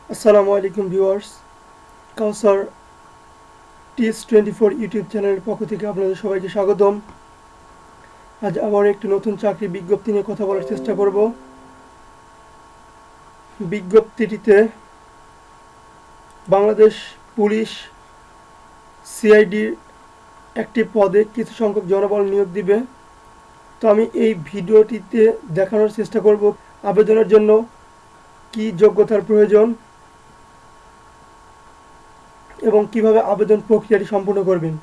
আসসালামু আলাইকুম ভিউয়ার্স। কাউসার টিস 24 ইউটিউব চ্যানেলের পক্ষ থেকে আপনাদের সবাইকে স্বাগতম। আজ আবার একটি নতুন চাকরি বিজ্ঞপ্তি নিয়ে কথা বলার চেষ্টা করব। বিজ্ঞপ্তিটিতে বাংলাদেশ পুলিশ সিআইডির একটি পদে কিছু সংখ্যক জনবল নিয়োগ দিবে। তো আমি এই ভিডিওটিতে দেখানোর চেষ্টা করব আবেদনের জন্য কী যোগ্যতার প্রয়োজন এবং কিভাবে আবেদন প্রক্রিয়াটি সম্পূর্ণ করবেন।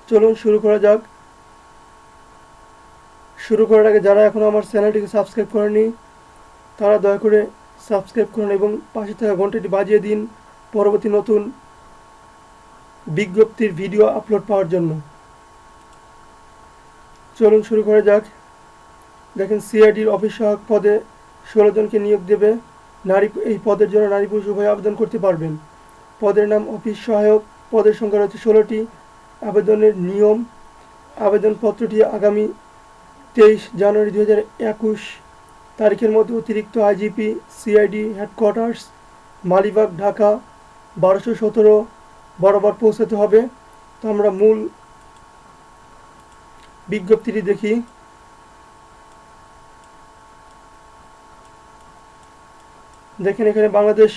চলুন শুরু করা যাক। শুরু করার আগে যারা এখনও আমার চ্যানেলটিকে সাবস্ক্রাইব করেনি তারা দয়া করে সাবস্ক্রাইব করুন এবং পাশে থাকা ঘন্টাটি বাজিয়ে দিন পরবর্তী নতুন বিজ্ঞপ্তির ভিডিও আপলোড পাওয়ার জন্য। চলুন শুরু করা যাক। দেখেন, সিআইডির অফিস সহায়ক পদে 16 জনকে নিয়োগ দেবে। এই পদের জন্য নারী পুরুষ উভয় আবেদন করতে পারবেন। পদের নাম অফিস সহায়ক। পদের সংখ্যা রয়েছে 16টি। আবেদনের নিয়ম: আবেদনপত্রটি আগামী 23 জানুয়ারি 2021 তারিখের মধ্যে অতিরিক্ত IGP CID headquarters Malibagh Dhaka 1217 বরাবর পৌঁছাতে হবে। তো আমরা মূল বিজ্ঞপ্তিটি দেখি। দেখেন, এখানে বাংলাদেশ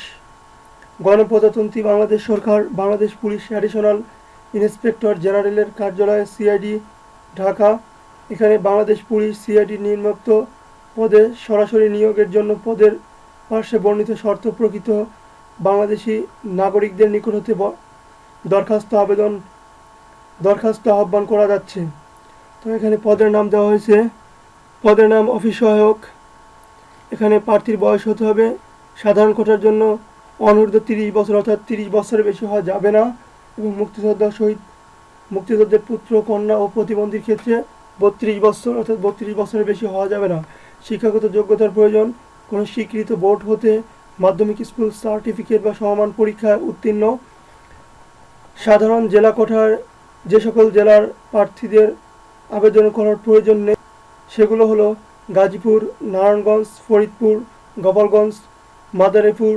গণপ্রজাতন্ত্রী বাংলাদেশ সরকার, বাংলাদেশ পুলিশ অ্যাডিশনাল ইন্সপেক্টর জেনারেলের কার্যালয় সিআইডি ঢাকা। এখানে বাংলাদেশ পুলিশ সিআইডি নিম্নোক্ত পদে সরাসরি নিয়োগের জন্য পদের পার্শ্বে বর্ণিত শর্ত প্রকৃত বাংলাদেশি নাগরিকদের নিকট হতে দরখাস্ত আহ্বান করা যাচ্ছে। তো এখানে পদের নাম দেওয়া হয়েছে। পদের নাম অফিস সহায়ক। এখানে প্রার্থীর বয়স হতে হবে সাধারণ কোটার জন্য অনূর্ধ্ব 30 বছর, অর্থাৎ 30 বছরের বেশি হওয়া যাবে না, এবং মুক্তিযোদ্ধার পুত্র কন্যা ও প্রতিবন্ধীর ক্ষেত্রে 32 বছর, অর্থাৎ 32 বছরের বেশি হওয়া যাবে না। শিক্ষাগত যোগ্যতার প্রয়োজন: কোনো স্বীকৃত বোর্ড হতে মাধ্যমিক স্কুল সার্টিফিকেট বা সমমান পরীক্ষায় উত্তীর্ণ। সাধারণ জেলা কোটার যে সকল জেলার প্রার্থীদের আবেদন করার প্রয়োজন নেই সেগুলো হলো গাজীপুর, নারায়ণগঞ্জ, ফরিদপুর, গোপালগঞ্জ, মাদারীপুর,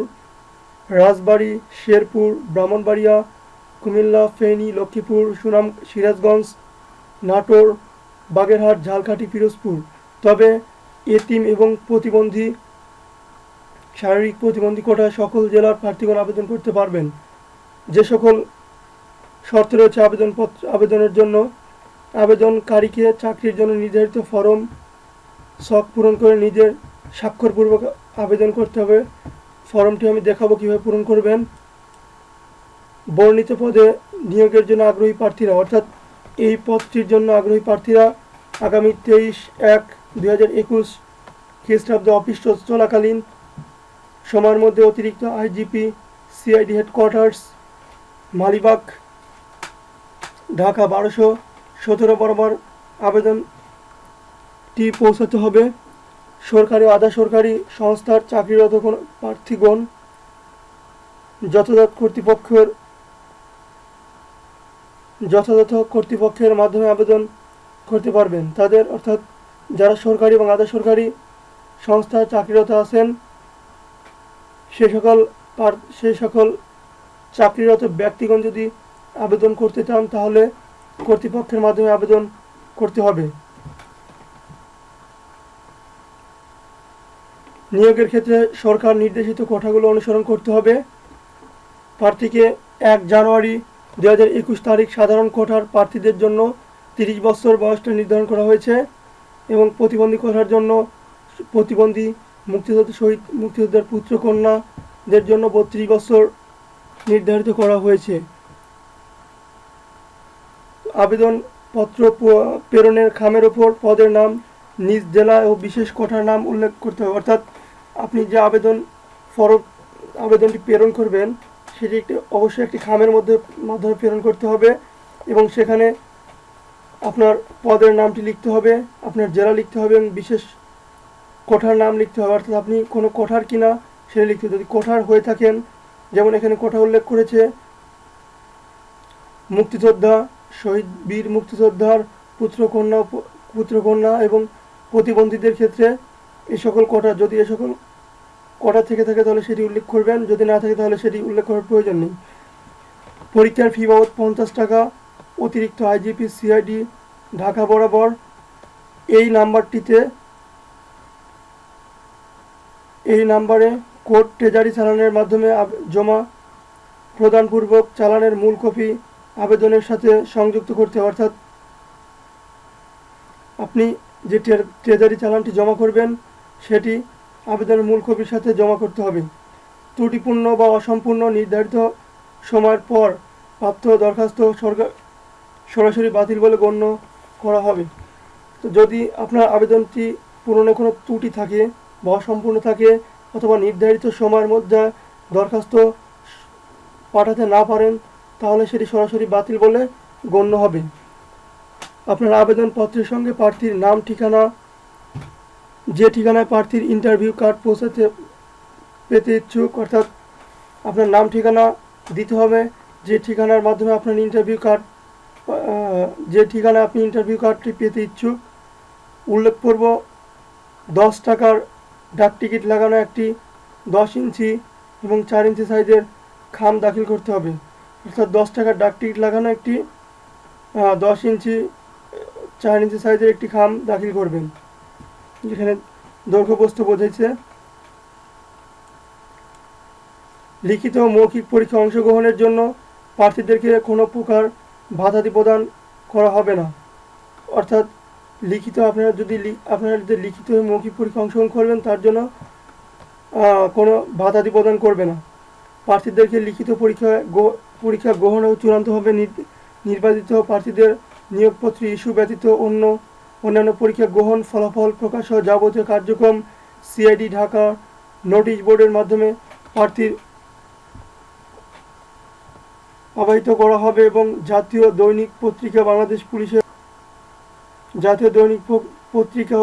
রাজবাড়ী, শেরপুর, ব্রাহ্মণবাড়িয়া, কুমিল্লা, ফেনী, লক্ষ্মীপুর, সুনাম, সিরাজগঞ্জ, নাটোর, বাগেরহাট, ঝালকাঠি, পিরোজপুর। তবে এতিম এবং শারীরিক প্রতিবন্ধী কোটায় সকল জেলার প্রার্থীগণ আবেদন করতে পারবেন। যে সকল শর্ত রয়েছে আবেদনের জন্য: আবেদনকারীকে চাকরির জন্য নির্ধারিত ফরম ছক পূরণ করে নিজের স্বাক্ষরপূর্বক আবেদন করতে হবে। ফর্মটি আমি দেখাবো কীভাবে পূরণ করবেন। বর্ণিত পদে নিয়োগের জন্য আগ্রহী প্রার্থীরা, অর্থাৎ এই পদটির জন্য আগ্রহী প্রার্থীরা আগামী 23/1/2021 খ্রিস্টাব্দে অফিস চলাকালীন সময়ের মধ্যে অতিরিক্ত IGP CID headquarters Malibagh Dhaka 1217 বরাবর আবেদনটি পৌঁছাতে হবে। সরকারি ও আধা সরকারি সংস্থার চাকরিরত প্রার্থীগণ যথাযথ কর্তৃপক্ষের মাধ্যমে আবেদন করতে পারবেন। তাদের, অর্থাৎ যারা সরকারি এবং আধা সরকারি সংস্থায় চাকরিরত আছেন সেই সকল চাকরিরত ব্যক্তিগণ যদি আবেদন করতে চান তাহলে কর্তৃপক্ষের মাধ্যমে আবেদন করতে হবে। নিয়োগের ক্ষেত্রে সরকার নির্দেশিত কোটাগুলো অনুসরণ করতে হবে। প্রার্থীকে 1 জানুয়ারি 2021 তারিখ সাধারণ কোটার প্রার্থীদের জন্য 30 বছর বয়সটা নির্ধারণ করা হয়েছে, এবং প্রতিবন্ধী কোটার জন্য প্রতিবন্ধী মুক্তিযোদ্ধার পুত্র কন্যাদের জন্য 32 বছর নির্ধারিত করা হয়েছে। আবেদনপত্র প্রেরণের খামের ওপর পদের নাম, নিজ জেলা ও বিশেষ কোটার নাম উল্লেখ করতে হবে। অর্থাৎ আপনি যে আবেদনটি প্রেরণ করবেন সেটি অবশ্যই একটি খামের মাধ্যমে প্রেরণ করতে হবে, এবং সেখানে আপনার পদের নামটি লিখতে হবে, আপনার জেলা লিখতে হবে এবং বিশেষ কোঠার নাম লিখতে হবে। অর্থাৎ আপনি কোনো কোঠার কিনা সেটা লিখতে হবে। যদি কোঠার হয়ে থাকেন, যেমন এখানে কোঠা উল্লেখ করেছে মুক্তিযোদ্ধা, শহীদ বীর মুক্তিযোদ্ধার পুত্র কন্যা এবং প্রতিবন্ধীদের ক্ষেত্রে এই সকল কোটা, যদি এ সকল কটা থেকে থাকে তাহলে সেটি উল্লেখ করবেন, যদি না থাকে তাহলে সেটি উল্লেখ করার প্রয়োজন নেই। পরীক্ষার ফি বাবদ 50 টাকা অতিরিক্ত আইজিপি সিআইডি ঢাকা বরাবর এই নাম্বারে কোড ট্রেজারি চালানের মাধ্যমে জমা প্রদানপূর্বক চালানের মূল কপি আবেদনের সাথে সংযুক্ত করতে, অর্থাৎ আপনি যে ট্রেজারি চালানটি জমা করবেন সেটি আবেদনের মূল কপির সাথে জমা করতে হবে। ত্রুটিপূর্ণ বা অসম্পূর্ণ নির্ধারিত সময়ের পর প্রাপ্ত দরখাস্ত সরাসরি বাতিল বলে গণ্য করা হবে। তো যদি আপনার আবেদনটি পূরণে কোনো ত্রুটি থাকে বা অসম্পূর্ণ থাকে অথবা নির্ধারিত সময়ের মধ্যে দরখাস্ত পাঠাতে না পারেন তাহলে সেটি সরাসরি বাতিল বলে গণ্য হবে। আপনার আবেদনপত্রের সঙ্গে প্রার্থীর নাম ঠিকানা, যে ঠিকানায় প্রার্থীর ইন্টারভিউ কার্ড পেতে ইচ্ছুক, অর্থাৎ আপনার নাম ঠিকানা দিতে হবে, যে ঠিকানার মাধ্যমে আপনার ইন্টারভিউ কার্ডটি পেতে ইচ্ছুক। উল্লেখপূর্ব 10 টাকার ডাক টিকিট লাগানো একটি 10 ইঞ্চি এবং 4 ইঞ্চি সাইজের খাম দাখিল করতে হবে, অর্থাৎ 10 টাকার ডাক টিকিট লাগানো একটি 10 ইঞ্চি 4 ইঞ্চি সাইজের একটি খাম দাখিল করবেন, যেখানে দৈর্ঘ্য প্রস্থ বোঝাইছে। লিখিত ও মৌখিক পরীক্ষায় অংশগ্রহণের জন্য প্রার্থীদেরকে কোনো প্রকার বাধা প্রদান করা হবে না, অর্থাৎ আপনারা যদি লিখিত ও মৌখিক পরীক্ষায় অংশগ্রহণ করবেন তার জন্য কোনো বাধা প্রদান করবে না। প্রার্থীদেরকে লিখিত পরীক্ষা গ্রহণ ও চূড়ান্তভাবে নির্বাচিত প্রার্থীদের নিয়োগপত্র ইস্যু ব্যতীত অন্যান্য পরীক্ষা গ্রহণ, ফলাফল প্রকাশ ও যাবতীয় কার্যক্রম সিআইডি ঢাকা নোটিশ বোর্ডের মাধ্যমে প্রার্থীর অবহিত করা হবে এবং জাতীয় দৈনিক পত্রিকা ও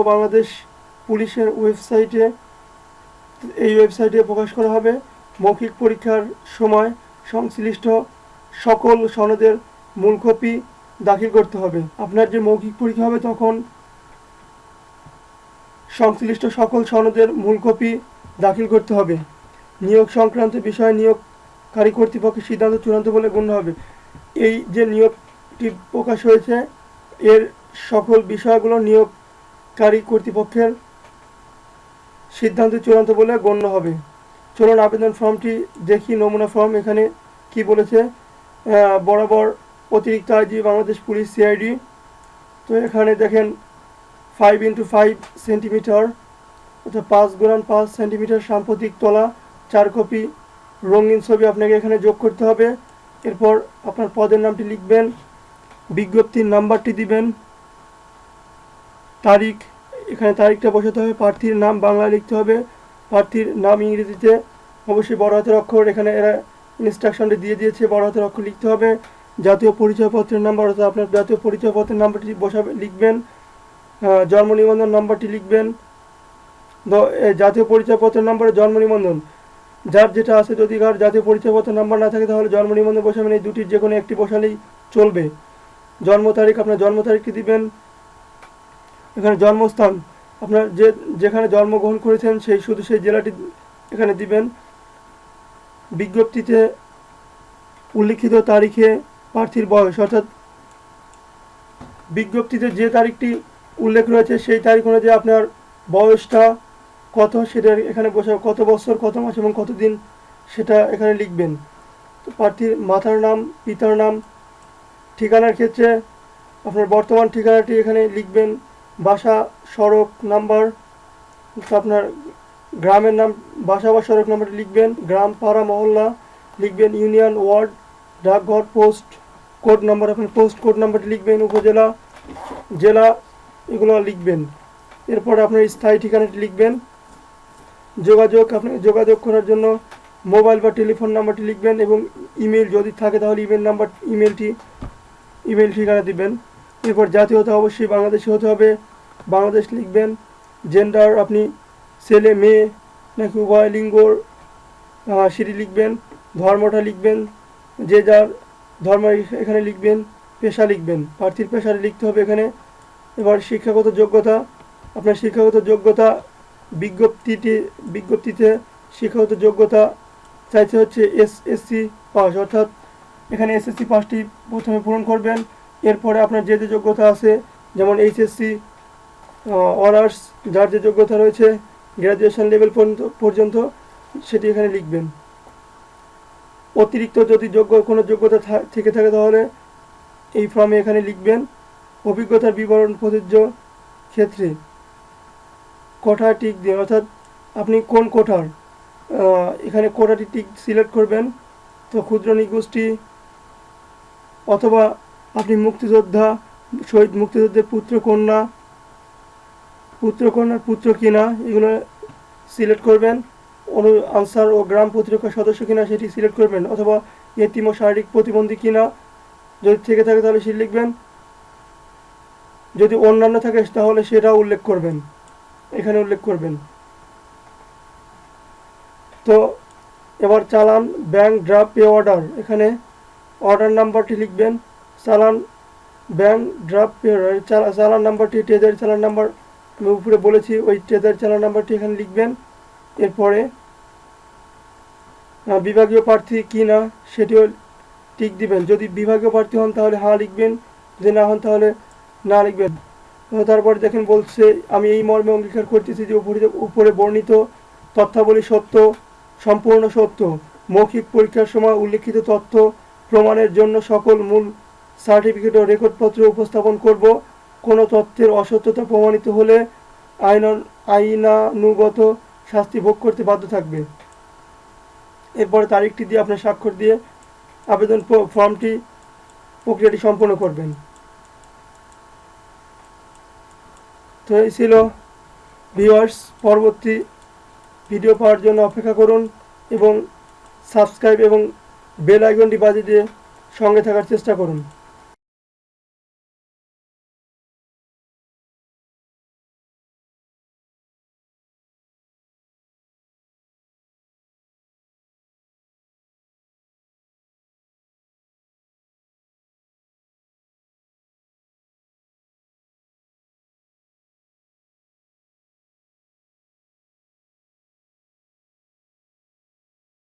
বাংলাদেশ পুলিশের ওয়েবসাইটে প্রকাশ করা হবে। মৌখিক পরীক্ষার সময় সংশ্লিষ্ট সকল সনদের মূল কপি দাখিল করতে হবে। আপনার যে মৌখিক পরীক্ষা হবে তখন সংশ্লিষ্ট সকল সনদের মূল কপি দাখিল করতে হবে। নিয়োগ সংক্রান্ত বিষয়ে নিয়োগকারী কর্তৃপক্ষের সিদ্ধান্ত চূড়ান্ত বলে গণ্য হবে। এই যে নিয়োগটি প্রকাশ হয়েছে এর সকল বিষয়গুলো নিয়োগকারী কর্তৃপক্ষের সিদ্ধান্ত চূড়ান্ত বলে গণ্য হবে। চলুন আবেদন ফর্মটি দেখি, নমুনা ফর্ম। এখানে কি বলেছে, বরাবর অতিরিক্ত আইজি বাংলাদেশ পুলিশ সিআইডি। তো এখানে দেখেন 5x5 সেন্টিমিটার অর্থাৎ 5x5 সেন্টিমিটার সাম্প্রতিক তোলা 4 কপি রঙিন ছবি আপনাকে এখানে যোগ করতে হবে। এরপর আপনার পদের নামটি লিখবেন, বিজ্ঞপ্তির নাম্বারটি দিবেন, তারিখ, এখানে তারিখটা বসাতে হবে, প্রার্থীর নাম বাংলায় লিখতে হবে, প্রার্থীর নাম ইংরেজিতে অবশ্যই বড় হাতের অক্ষর, এখানে এরা ইনস্ট্রাকশনটি দিয়ে দিয়েছে, বড় হাতের অক্ষর লিখতে হবে। জাতীয় পরিচয়পত্রের নাম্বার অর্থাৎ আপনার জাতীয় পরিচয়পত্রের নাম্বারটি লিখবেন, জন্ম নিবন্ধন নাম্বারটি লিখবেন, জাতীয় পরিচয়পত্রের নাম্বারে জন্ম নিবন্ধন যার যেটা আছে, যদি কার জাতীয় পরিচয়পত্রের নাম্বার না থাকে তাহলে জন্ম নিবন্ধন বসাবেন, এই দুটির যে কোনো একটি বসালেই চলবে। জন্ম তারিখ, আপনার জন্ম তারিখটি দিবেন। এখানে জন্মস্থান, আপনার যেখানে জন্মগ্রহণ করেছেন সেই জেলাটি এখানে দিবেন। বিজ্ঞপ্তিতে উল্লিখিত তারিখে প্রার্থীর বয়স, অর্থাৎ বিজ্ঞপ্তিতে যে তারিখটি উল্লেখ রয়েছে সেই তারিখ অনুযায়ী আপনার বয়সটা কত সেটা এখানে বসে, কত বছর, কত মাস এবং কত দিন সেটা এখানে লিখবেন। তো প্রার্থীর মাতার নাম, পিতার নাম, ঠিকানার ক্ষেত্রে আপনার বর্তমান ঠিকানাটি এখানে লিখবেন, বাসা, সড়ক নাম্বার, আপনার গ্রামের নাম, বাসা বা সড়ক নাম্বারটি লিখবেন, গ্রাম, পাড়া, মহল্লা লিখবেন, ইউনিয়ন, ওয়ার্ড, ডাকঘর, পোস্ট কোড নাম্বার, আপনার পোস্ট কোড নাম্বারটি লিখবেন, উপজেলা, জেলা এগুলো লিখবেন। এরপর আপনার স্থায়ী ঠিকানাটি লিখবেন। আপনাকে যোগাযোগ করার জন্য মোবাইল বা টেলিফোন নাম্বারটি লিখবেন এবং ইমেল যদি থাকে তাহলে ইমেল ঠিকানা দিবেন। এরপর জাতীয়তা অবশ্যই বাংলাদেশি হতে হবে, বাংলাদেশ লিখবেন। জেন্ডার, আপনি ছেলে মেয়ে নাকি উভয় লিঙ্গ সেটি লিখবেন। ধর্মটা লিখবেন, যে যার ধর্ম এখানে লিখবেন। পেশা লিখবেন, প্রার্থীর পেশাটি লিখতে হবে এখানে। এবার শিক্ষাগত যোগ্যতা, আপনার শিক্ষাগত যোগ্যতা বিজ্ঞপ্তিতে শিক্ষাগত যোগ্যতা চাইছে হচ্ছে এসএসসি পাস, অর্থাৎ এখানে এসএসসি পাসটি প্রথমে পূরণ করবেন। এরপরে আপনার যে যে যোগ্যতা আছে, যেমন এইচএসসি, অনার্স, যার যে যোগ্যতা রয়েছে গ্র্যাজুয়েশন লেভেল পর্যন্ত সেটি এখানে লিখবেন। অতিরিক্ত যদি কোনো যোগ্যতা থেকে থাকে তাহলে এই ফর্মে এখানে লিখবেন। অভিজ্ঞতার বিবরণ প্রযোজ্য ক্ষেত্রে কোঠা টিক দিন, অর্থাৎ আপনি কোন কোঠার, এখানে কোঠাটি টিক সিলেক্ট করবেন। তো ক্ষুদ্র নৃগোষ্ঠী অথবা আপনি মুক্তিযোদ্ধা, শহীদ মুক্তিযুদ্ধের কন্যার পুত্র কিনা এগুলো সিলেক্ট করবেন। আনসার ও গ্রাম প্রতিরক্ষার সদস্য কিনা সেটি সিলেক্ট করবেন, অথবা এতিম ও শারীরিক প্রতিবন্ধী কিনা যদি থেকে থাকে তাহলে সেটি লিখবেন। যদি অন্যান্য থাকে তাহলে সেটাও উল্লেখ করবেন, এখানে উল্লেখ করবেন। তো এবার চালান, ব্যাংক ড্রাফট, পে অর্ডার, এখানে অর্ডার নাম্বারটি লিখবেন। চালান, ব্যাংক ড্রাফট, পে অর্ডার, চালান নাম্বারটি, ট্রেজারি চালান নাম্বার আমি উপরে বলেছি, ওই ট্রেজারি চালান নাম্বারটি এখানে লিখবেন। এরপরে বিভাগীয় প্রার্থী কি না সেটিও টিক দিবেন। যদি বিভাগীয় প্রার্থী হন তাহলে হ্যাঁ লিখবেন, যদি না হন তাহলে না লিখবেন। তারপরে দেখেন বলছে, আমি এই মর্মে অঙ্গীকার করতেছি যে উপরে বর্ণিত তথ্যাবলী সত্য, সম্পূর্ণ সত্য। মৌখিক পরীক্ষার সময় উল্লিখিত তথ্য প্রমাণের জন্য সকল মূল সার্টিফিকেট ও রেকর্ডপত্র উপস্থাপন করব। কোনো তথ্যের অসত্যতা প্রমাণিত হলে আইনানুগত শাস্তি ভোগ করতে বাধ্য থাকবে। এরপরে তারিখটি দিয়ে আপনার স্বাক্ষর দিয়ে আবেদন ফর্মটি প্রক্রিয়াটি সম্পন্ন করবেন। তো এই ছিল ভিউয়ার্স, পরবর্তী ভিডিও পাওয়ার জন্য অপেক্ষা করুন এবং সাবস্ক্রাইব এবং বেল আইকনটি বাজিয়ে দিয়ে সঙ্গে থাকার চেষ্টা করুন।